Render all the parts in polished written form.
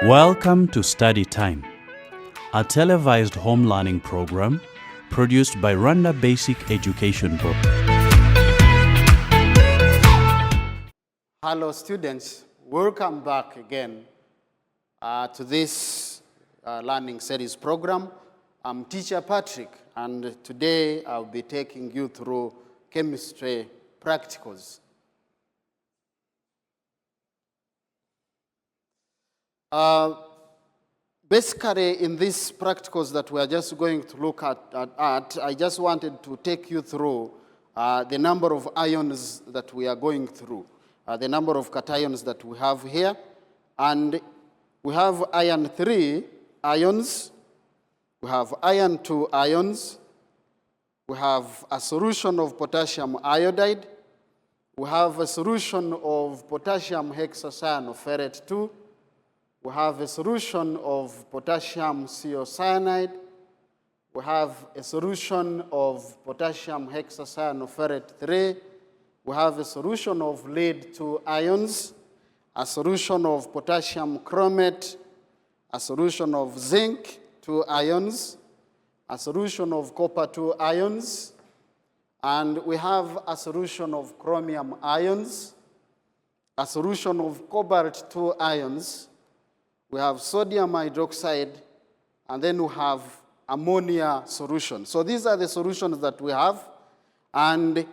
Welcome to Study Time, a televised home learning program produced by Rwanda Basic Education Board. Hello students, welcome back again to this learning series program. I'm teacher Patrick, and today I'll be taking you through chemistry practicals. Basically, in these practicals that we are just going to look at, I just wanted to take you through the number of ions that we are going through, the number of cations that we have here. And we have iron 3 ions, we have iron 2 ions, we have a solution of potassium iodide, we have a solution of potassium hexacyanoferrate 2, we have a solution of potassium thiocyanide. We have a solution of potassium hexacyanoferrate 3. We have a solution of lead 2 ions, a solution of potassium chromate, a solution of zinc 2 ions, a solution of copper 2 ions, and we have a solution of chromium ions, a solution of cobalt 2 ions. We have sodium hydroxide, and then we have ammonia solution. So these are the solutions that we have. And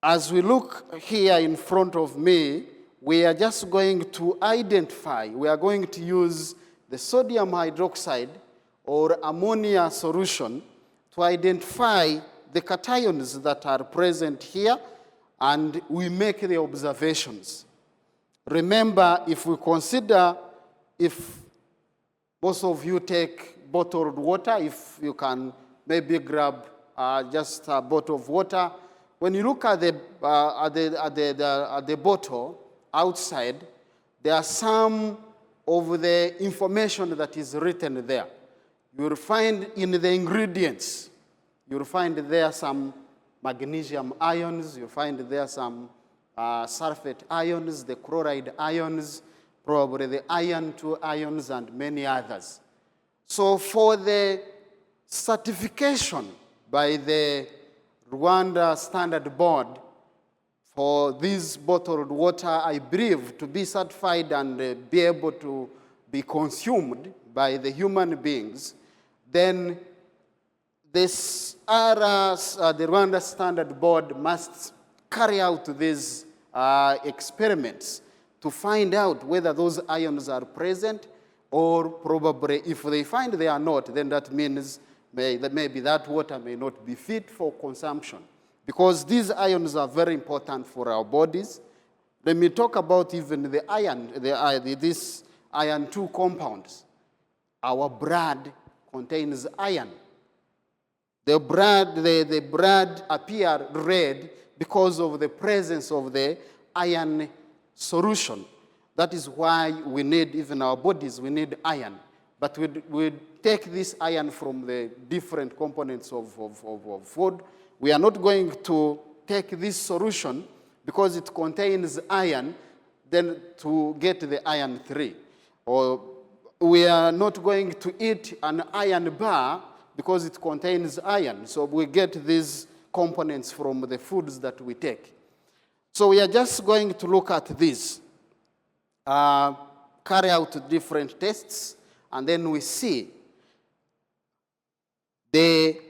as we look here in front of me, we are just going to identify, we are going to use the sodium hydroxide or ammonia solution to identify the cations that are present here, and we make the observations. Remember, if we consider, if most of you take bottled water, if you can maybe grab just a bottle of water, when you look at the bottle outside, there are some of the information that is written there. You will find in the ingredients, you will find there some magnesium ions, you'll find there some sulfate ions, the chloride ions, probably the iron 2 ions, and many others. So for the certification by the Rwanda Standard Board for this bottled water, I believe, to be certified and be able to be consumed by the human beings, then this the Rwanda Standard Board must carry out these experiments to find out whether those ions are present, or probably if they find they are not, then that means that maybe that water may not be fit for consumption. Because these ions are very important for our bodies. Let me talk about even the iron, these iron 2 compounds. Our blood contains iron. The blood appear red because of the presence of the iron solution. That is why we need, even our bodies, we need iron. But we take this iron from the different components of food. We are not going to take this solution because it contains iron, then to get the iron 3. Or we are not going to eat an iron bar because it contains iron. So we get these components from the foods that we take. So we are just going to look at this, carry out different tests, and then we see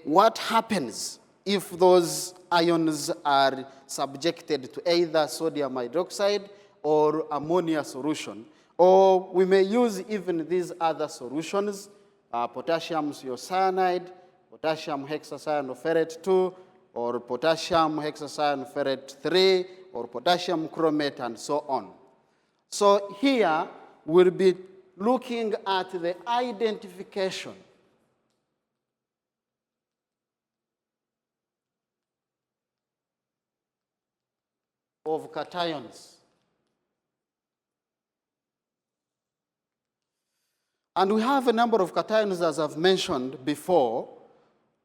what happens if those ions are subjected to either sodium hydroxide or ammonia solution. Or we may use even these other solutions, potassium thiocyanide, potassium hexacyanoferrate 2, or potassium hexacyanoferrate 3, or potassium chromate, and so on. So here, we'll be looking at the identification of cations. And we have a number of cations, as I've mentioned before.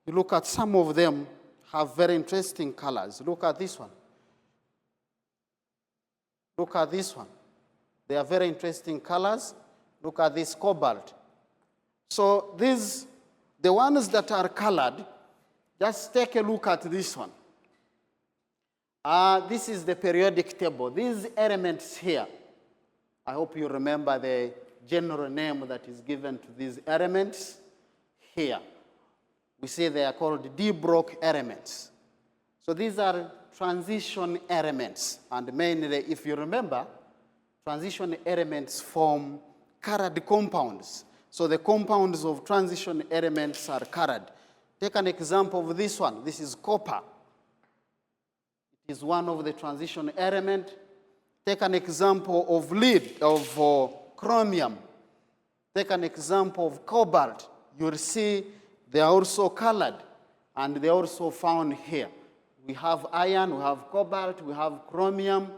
You look at some of them, have very interesting colors. Look at this one. Look at this one. They are very interesting colors. Look at this cobalt. So these, the ones that are colored, just take a look at this one. This is the periodic table. These elements here, I hope you remember the general name that is given to these elements here. We say they are called de Broglie elements. So these are transition elements. And mainly, if you remember, transition elements form colored compounds. So the compounds of transition elements are colored. Take an example of this one. This is copper. It is one of the transition elements. Take an example of lead, of chromium. Take an example of cobalt. You'll see they are also colored, and they are also found here. We have iron, we have cobalt, we have chromium,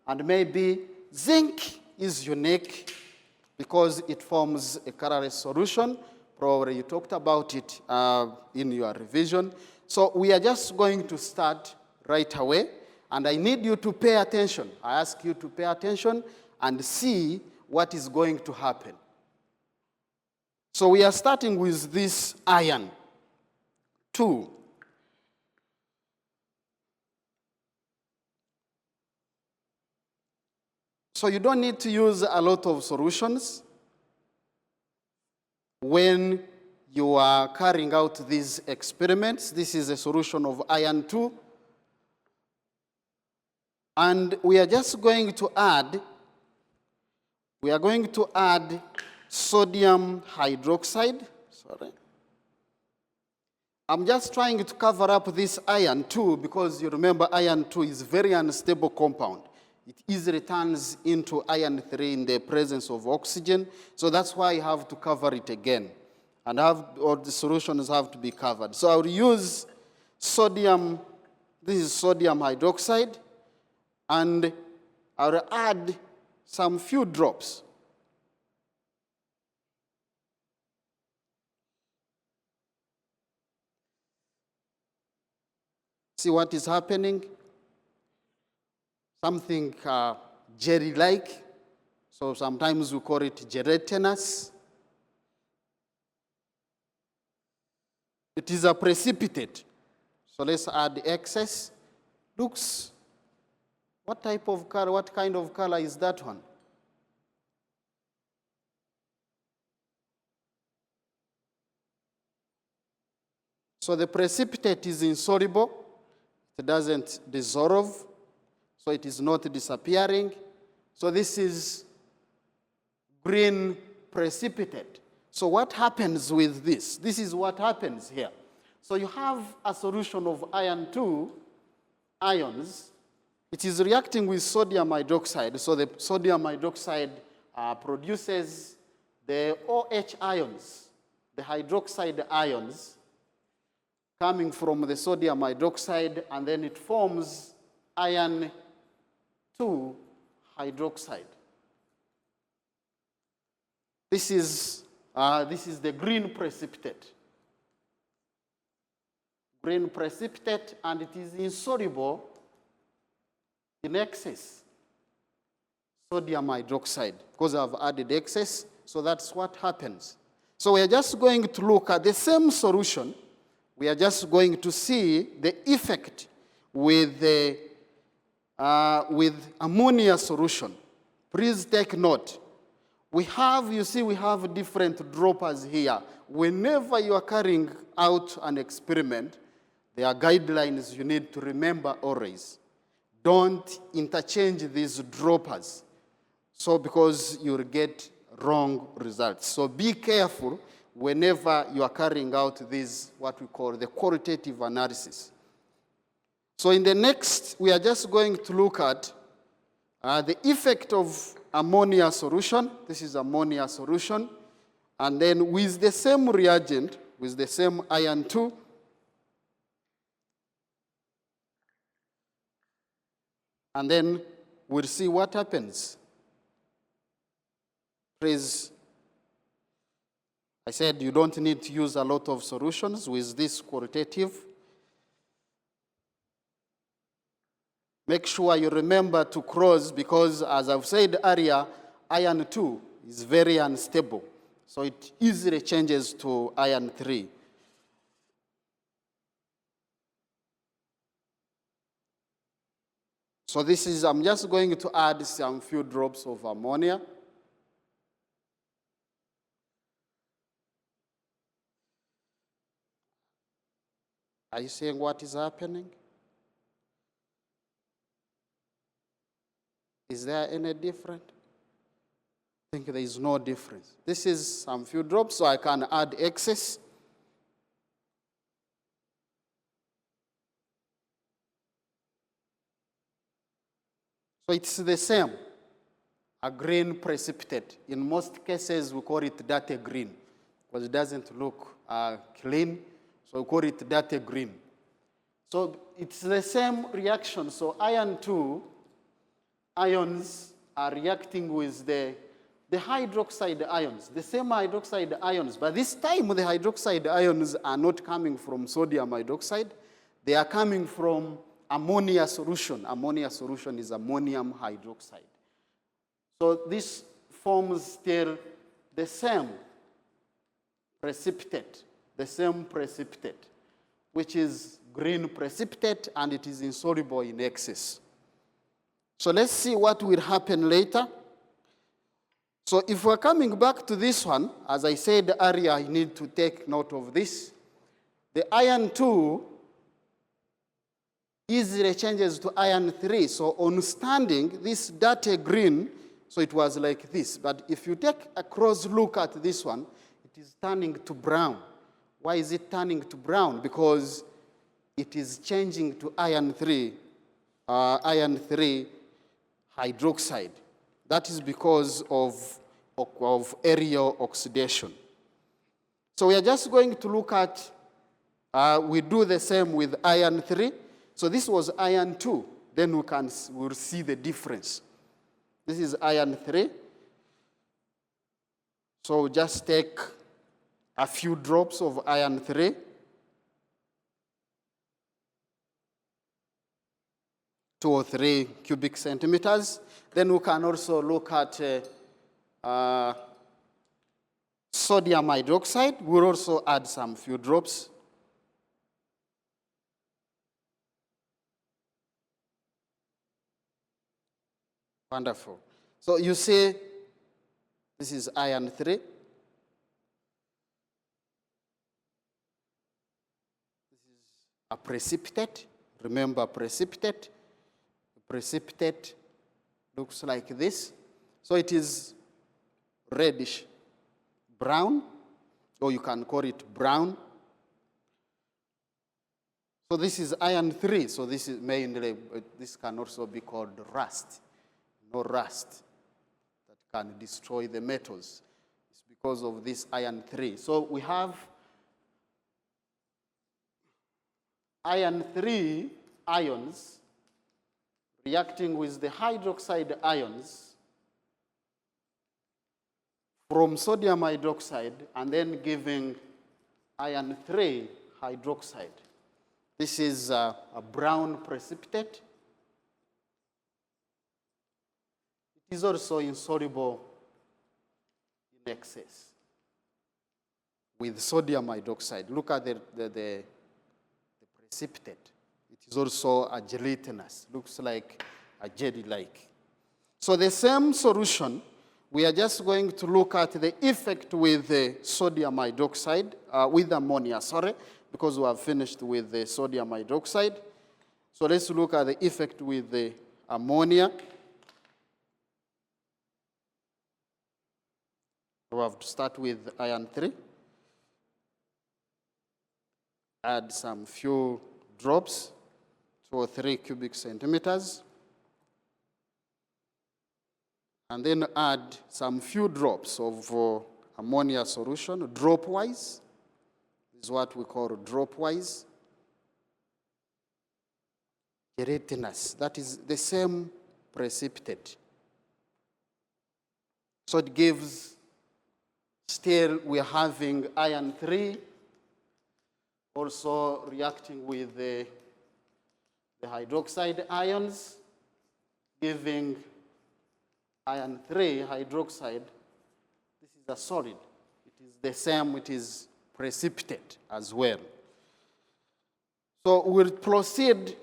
and maybe zinc is unique because it forms a colorless solution. Probably you talked about it in your revision. So we are just going to start right away, and I need you to pay attention. I ask you to pay attention and see what is going to happen. So we are starting with this iron 2. So you don't need to use a lot of solutions when you are carrying out these experiments. This is a solution of iron 2. And we are just going to add, sodium hydroxide. Sorry. I'm just trying to cover up this iron 2 because you remember iron 2 is a very unstable compound. It easily turns into iron 3 in the presence of oxygen. So that's why I have to cover it again. And all the solutions have to be covered. So I'll use sodium, this is sodium hydroxide, and I'll add some few drops. See what is happening? Something jelly-like. So sometimes we call it gelatinous. It is a precipitate. So let's add excess. Looks, what type of color, what kind of color is that one? So the precipitate is insoluble. It doesn't dissolve, so it is not disappearing. So this is green precipitate. So what happens with this? This is what happens here. So you have a solution of iron 2 ions. It is reacting with sodium hydroxide. So the sodium hydroxide produces the OH ions, the hydroxide ions, coming from the sodium hydroxide, and then it forms iron 2 hydroxide. This is the green precipitate. Green precipitate, and it is insoluble in excess sodium hydroxide because I've added excess, so that's what happens. So we're just going to look at the same solution. We are just going to see the effect with ammonia solution. Please take note. We have different droppers here. Whenever you are carrying out an experiment, there are guidelines you need to remember always. Don't interchange these droppers, so because you'll get wrong results. So be careful whenever you are carrying out this, what we call the qualitative analysis. So in the next, we are just going to look at the effect of ammonia solution. This is ammonia solution. And then with the same reagent, with the same iron 2, and then we'll see what happens. Please, I said you don't need to use a lot of solutions with this qualitative. Make sure you remember to cross because, as I've said earlier, iron 2 is very unstable, so it easily changes to iron 3. So this is, I'm just going to add some few drops of ammonia. Are you seeing what is happening? Is there any difference? I think there is no difference. This is some few drops, so I can add excess. So it's the same, a green precipitate. In most cases, we call it dirty green because it doesn't look clean, so we call it dirty green. So it's the same reaction. So iron 2 ions are reacting with the hydroxide ions, the same hydroxide ions, but this time the hydroxide ions are not coming from sodium hydroxide, they are coming from ammonia solution. Ammonia solution is ammonium hydroxide. So this forms still the same precipitate, which is green precipitate, and it is insoluble in excess. So let's see what will happen later. So if we're coming back to this one, as I said earlier, I need to take note of this. The iron 2 easily changes to iron 3. So on standing, this dirty green, so it was like this. But if you take a close look at this one, it is turning to brown. Why is it turning to brown? Because it is changing to iron 3 hydroxide. That is because of aerial oxidation. So we are just going to look at, we do the same with iron 3. So this was iron 2. Then we'll see the difference. This is iron 3. So just take a few drops of iron 3. 2 or 3 cubic centimeters. Then we can also look at sodium hydroxide. We'll also add some few drops. Wonderful. So you see, this is iron 3. This is a precipitate. Remember precipitate. The precipitate looks like this. So it is reddish brown, or you can call it brown. So this is iron 3. So this is mainly, this can also be called rust. No rust that can destroy the metals. It's because of this iron 3. So we have iron 3 ions reacting with the hydroxide ions from sodium hydroxide and then giving iron 3 hydroxide. This is a brown precipitate. It is also insoluble in excess with sodium hydroxide. Look at the precipitate. It is also a gelatinous, looks like a jelly-like. So the same solution, we are just going to look at the effect with the sodium hydroxide, with ammonia, because we have finished with the sodium hydroxide. So let's look at the effect with the ammonia. We have to start with iron 3. Add some few drops, 2 or 3 cubic centimeters. And then add some few drops of ammonia solution, drop-wise. This is what we call drop-wise. Gelatinous, that is the same precipitate. So it gives, still we are having iron 3 also reacting with the hydroxide ions, giving iron 3 hydroxide, this is a solid. It is the same, it is precipitate as well. So we'll proceed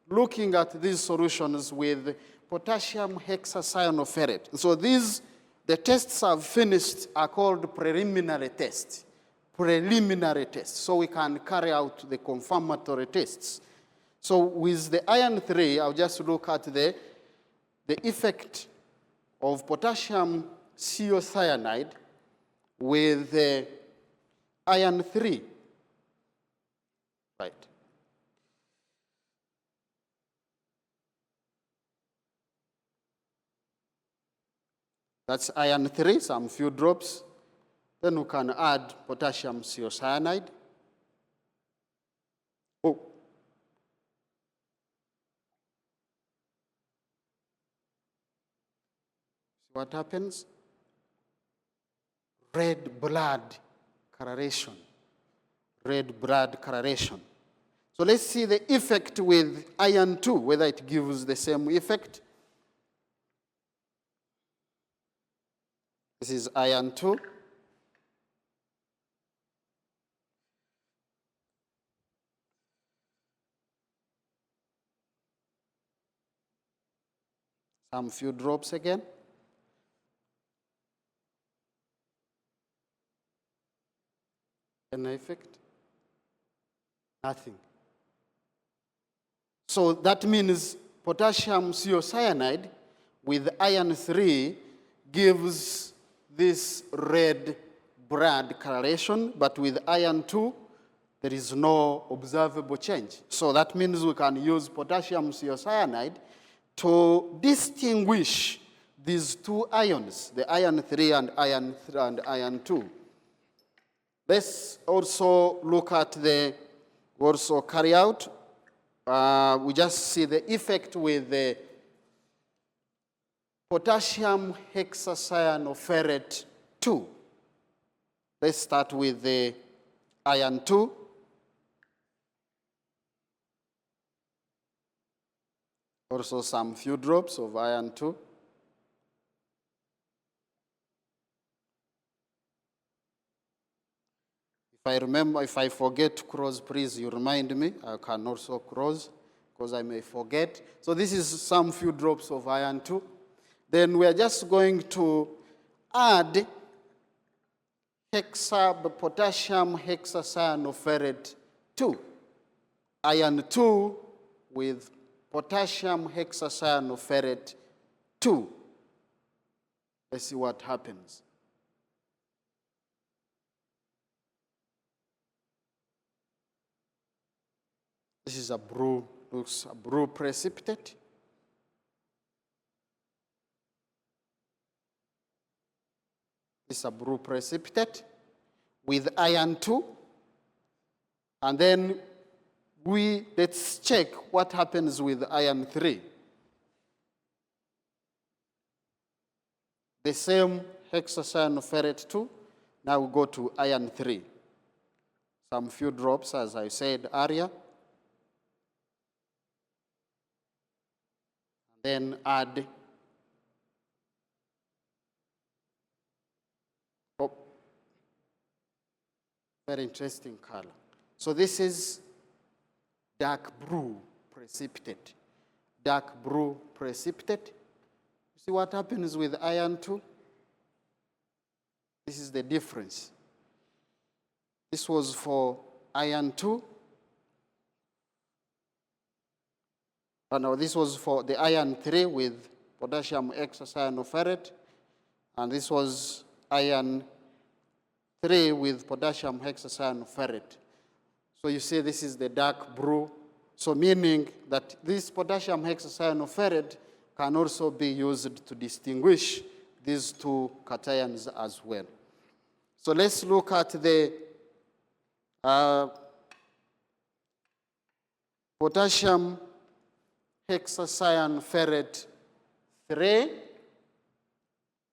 looking at these solutions with potassium hexacyanoferrate. So the tests I've finished are called preliminary tests. Preliminary tests, so we can carry out the confirmatory tests. So with the iron 3, I'll just look at the effect of potassium thiocyanide with the iron 3. Right. That's iron 3, some few drops. Then we can add potassium thiocyanide. Oh. See what happens? Red blood coloration. Red blood coloration. So let's see the effect with iron 2, whether it gives the same effect. This is iron 2. Some few drops again. Any effect? Nothing. So that means potassium thiocyanide with iron 3 gives this red blood coloration, but with iron 2, there is no observable change. So that means we can use potassium thiocyanide to distinguish these two ions, the iron 3 and iron 2. Let's also look at also carry out. We just see the effect with the potassium hexacyanoferrate 2. Let's start with the iron 2. Also some few drops of iron 2. If I forget to cross, please, you remind me. I can also cross because I may forget. So this is some few drops of iron 2. Then we are just going to add potassium hexacyanoferrate 2. Iron 2 with potassium hexacyanoferrate 2. Let's see what happens. This is looks a blue precipitate. This is a blue precipitate with iron 2. And then let's check what happens with iron 3. The same hexacyanoferrate 2. Now we go to iron 3. Some few drops, as I said earlier. Then add very interesting color. So this is dark blue precipitate. Dark blue precipitate. See what happens with iron 2? This is the difference. This was for iron 2. No, this was for the iron 3 with potassium hexacyanoferrate. And this was iron 3 with potassium hexacyanoferrate. So you see this is the dark blue. So meaning that this potassium hexacyanoferrate can also be used to distinguish these two cations as well. So let's look at the potassium hexacyanoferrate 3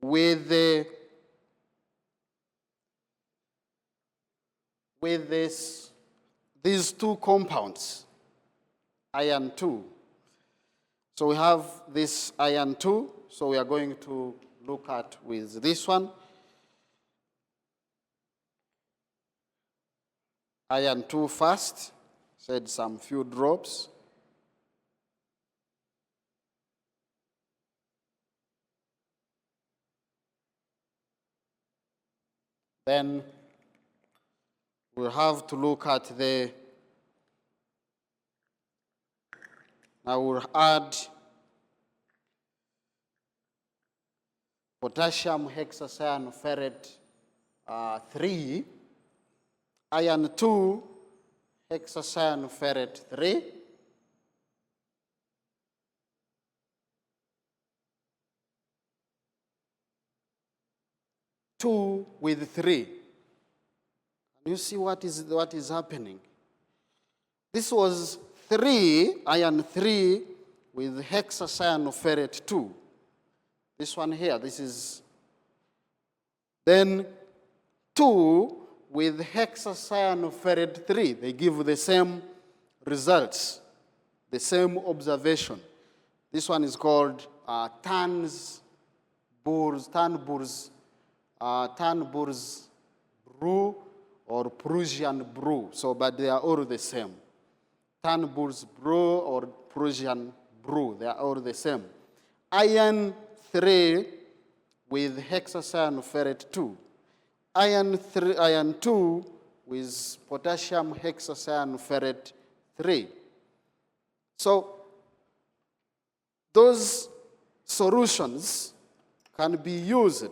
with these two compounds, iron 2. So we have this iron 2, So we are going to look at with this one. Iron 2 first, said some few drops. Then we'll have to look at the, now we'll add potassium hexacyanoferrate 3, iron 2 hexacyanoferrate 3, two with 3. Can you see what is happening? This was 3, iron 3 with hexacyanoferrate 2. This one here, this is then 2 with hexacyanoferrate 3. They give the same results, the same observation. This one is called Turnbull's brew or Prussian brew. So, but they are all the same. Turnbull's brew or Prussian brew, they are all the same. Iron 3 with hexacyanoferrate 2. Iron 2 with potassium hexacyanoferrate 3. So those solutions can be used.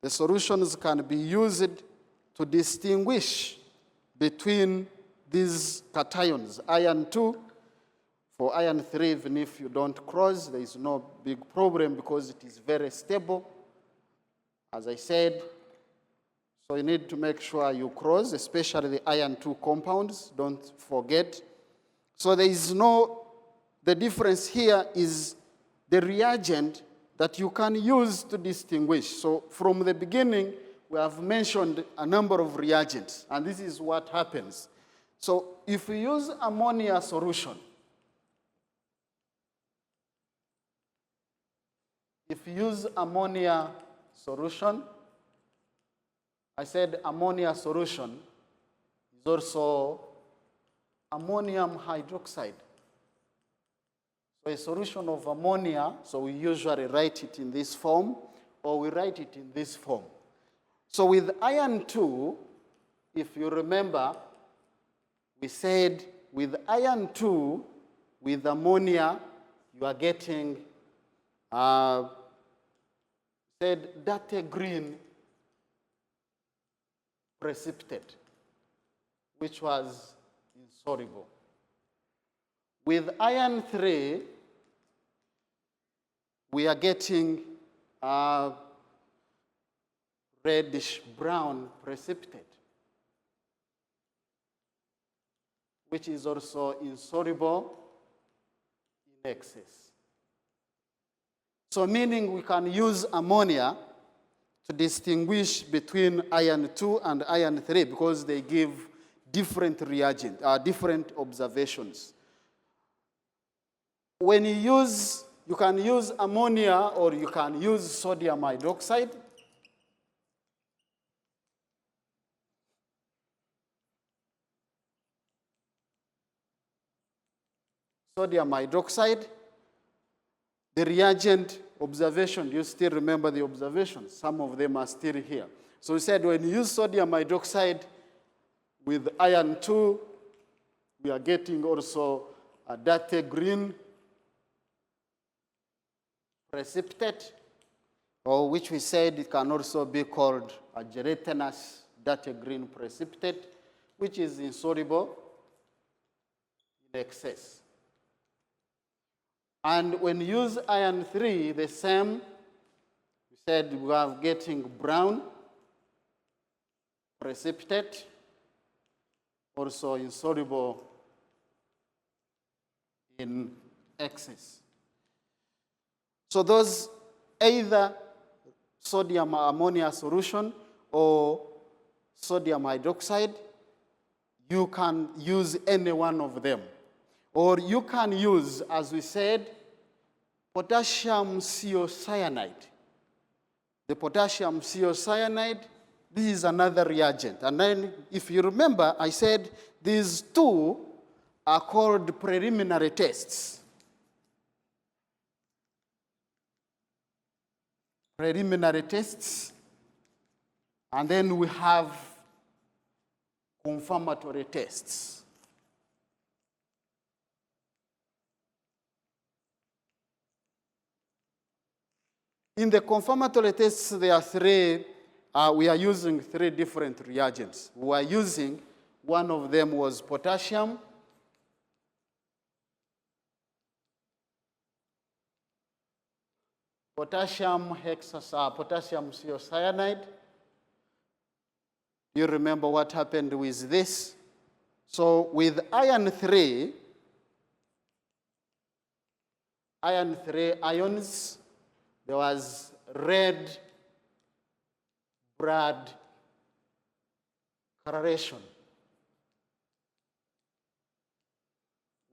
The solutions can be used to distinguish between these cations. Iron 2, for iron 3, even if you don't cross, there is no big problem because it is very stable. As I said, so you need to make sure you cross, especially the iron 2 compounds, don't forget. So there is no, the difference here is the reagent that you can use to distinguish. So from the beginning, we have mentioned a number of reagents, and this is what happens. So if we use ammonia solution, I said ammonia solution is also ammonium hydroxide. So a solution of ammonia, so we usually write it in this form, or we write it in this form. So with iron 2, if you remember, we said with iron 2, with ammonia, you are getting, said dirty green precipitate, which was insoluble. With iron 3, we are getting reddish brown precipitate, which is also insoluble in excess. So meaning we can use ammonia to distinguish between iron 2 and iron 3 because they give different reagents, different observations. When you use, you can use ammonia or you can use sodium hydroxide. Sodium hydroxide, the reagent observation, you still remember the observations? Some of them are still here. So we said when you use sodium hydroxide with iron 2, we are getting also a dirty green precipitate, or which we said it can also be called a gelatinous dirty green precipitate, which is insoluble in excess. And when you use iron 3, the same, we said we are getting brown precipitate, also insoluble in excess. So those either sodium ammonia solution or sodium hydroxide, you can use any one of them. Or you can use, as we said, potassium thiocyanide. The potassium thiocyanide, this is another reagent. And then, if you remember, I said these two are called preliminary tests. Preliminary tests. And then we have confirmatory tests. In the confirmatory tests, there are three, we are using three different reagents. We are using, one of them was potassium, potassium thiocyanide. You remember what happened with this? So with iron 3 ions, there was red blood coloration.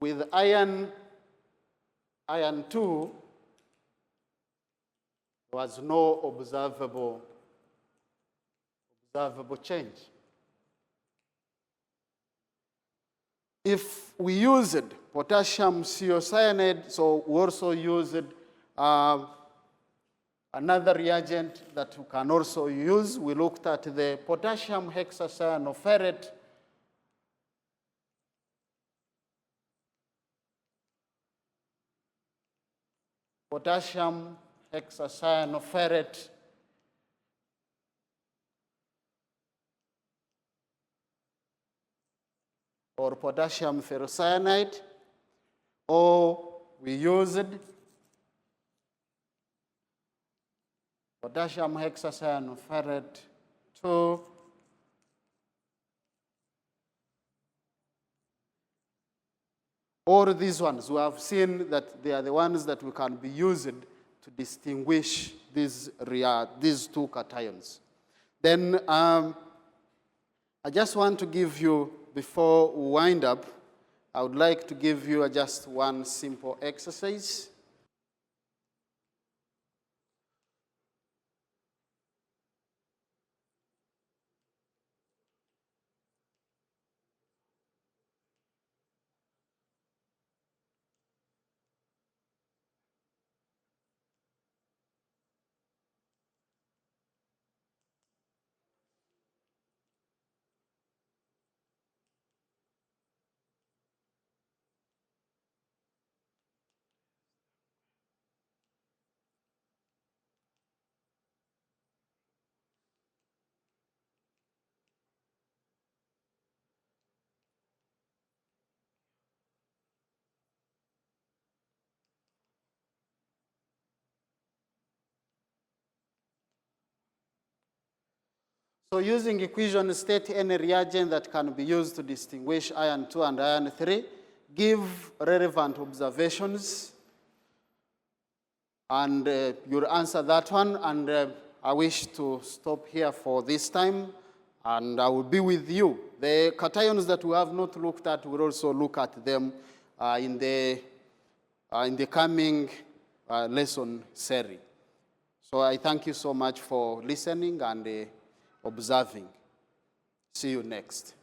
With iron 2, there was no observable change. If we used potassium thiocyanide, so we also used another reagent that we can also use. We looked at the potassium hexacyanoferrate. Potassium hexacyanoferrate or potassium ferrocyanide, or we used potassium hexacyanoferrate 2 all these ones, we have seen that they are the ones that we can be used to distinguish these two cations. Then I just want to give you, before we wind up, I would like to give you just one simple exercise. So using equation, state any reagent that can be used to distinguish iron 2 and iron 3. Give relevant observations, and you'll answer that one. And I wish to stop here for this time, and I will be with you. The cations that we have not looked at, we'll also look at them in the coming lesson series. So I thank you so much for listening and observing. See you next.